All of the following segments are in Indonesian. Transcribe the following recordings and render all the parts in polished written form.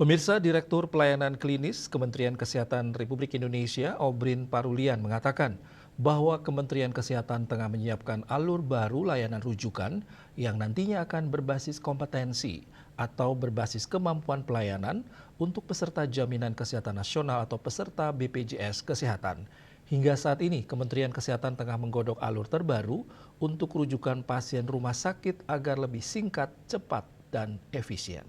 Pemirsa, Direktur Pelayanan Klinis Kementerian Kesehatan Republik Indonesia, Obrin Parulian, mengatakan bahwa Kementerian Kesehatan tengah menyiapkan alur baru layanan rujukan yang nantinya akan berbasis kompetensi atau berbasis kemampuan pelayanan untuk peserta Jaminan Kesehatan Nasional atau peserta BPJS Kesehatan. Hingga saat ini, Kementerian Kesehatan tengah menggodok alur terbaru untuk rujukan pasien rumah sakit agar lebih singkat, cepat, dan efisien.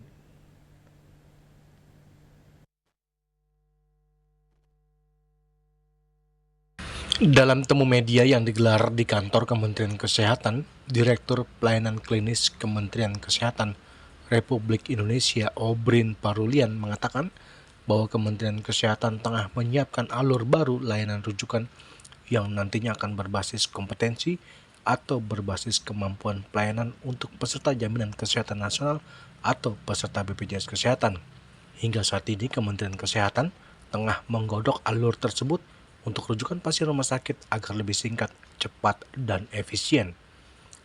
Dalam temu media yang digelar di kantor Kementerian Kesehatan, Direktur Pelayanan Klinis Kementerian Kesehatan Republik Indonesia, Obrin Parulian, mengatakan bahwa Kementerian Kesehatan tengah menyiapkan alur baru layanan rujukan yang nantinya akan berbasis kompetensi atau berbasis kemampuan pelayanan untuk peserta Jaminan Kesehatan Nasional atau peserta BPJS Kesehatan. Hingga saat ini, Kementerian Kesehatan tengah menggodok alur tersebut untuk rujukan pasien rumah sakit agar lebih singkat, cepat, dan efisien.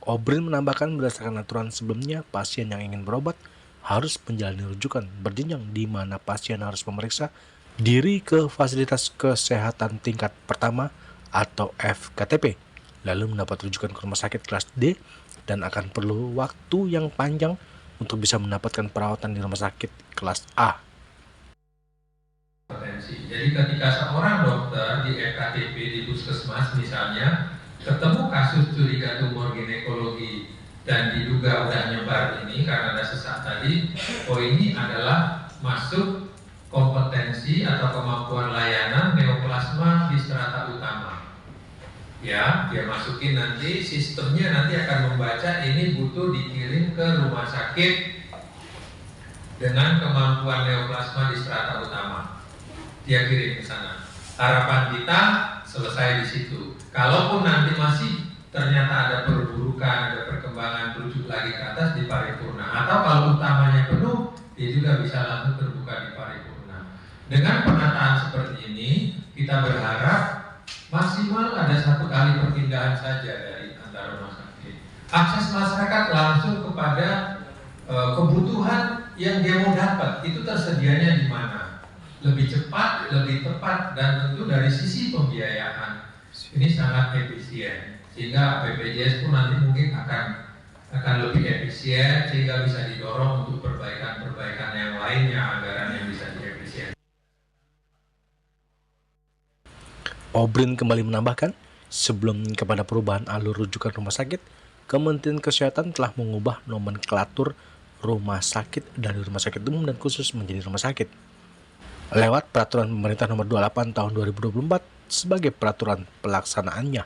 Obrin menambahkan berdasarkan aturan sebelumnya, pasien yang ingin berobat harus menjalani rujukan berjenjang di mana pasien harus memeriksa diri ke fasilitas kesehatan tingkat pertama atau FKTP, lalu mendapat rujukan ke rumah sakit kelas D dan akan perlu waktu yang panjang untuk bisa mendapatkan perawatan di rumah sakit kelas A. Jadi ketika seorang dokter di FKTP di puskesmas misalnya ketemu kasus curiga tumor ginekologi dan diduga udah nyebar ini karena ada sesak tadi, ini adalah masuk kompetensi atau kemampuan layanan neoplasma di strata utama. Ya, dia masukin nanti sistemnya nanti akan membaca ini butuh dikirim ke rumah sakit dengan kemampuan neoplasma di strata utama. Dia kirim ke sana. Harapan kita selesai di situ. Kalaupun nanti masih ternyata ada perburukan, ada perkembangan rujuk lagi ke atas di paripurna, atau kalau utamanya penuh, dia juga bisa langsung terbuka di paripurna. Dengan penataan seperti ini, kita berharap maksimal ada 1 kali perpindahan saja dari antar rumah sakit. Akses masyarakat langsung kepada kebutuhan yang dia mau dapat, itu tersedianya di mana? Lebih cepat, lebih tepat, dan tentu dari sisi pembiayaan ini sangat efisien, sehingga BPJS pun nanti mungkin akan lebih efisien sehingga bisa didorong untuk perbaikan-perbaikan yang lainnya, anggaran yang bisa diefisien. Obrin kembali menambahkan, sebelum kepada perubahan alur rujukan rumah sakit, Kementerian Kesehatan telah mengubah nomenklatur rumah sakit dari rumah sakit umum dan khusus menjadi rumah sakit lewat Peraturan Pemerintah Nomor 28 Tahun 2024 sebagai peraturan pelaksanaannya.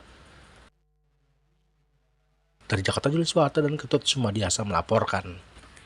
Dari Jakarta, Julius Wahata dan Ketut Sumadiasa melaporkan.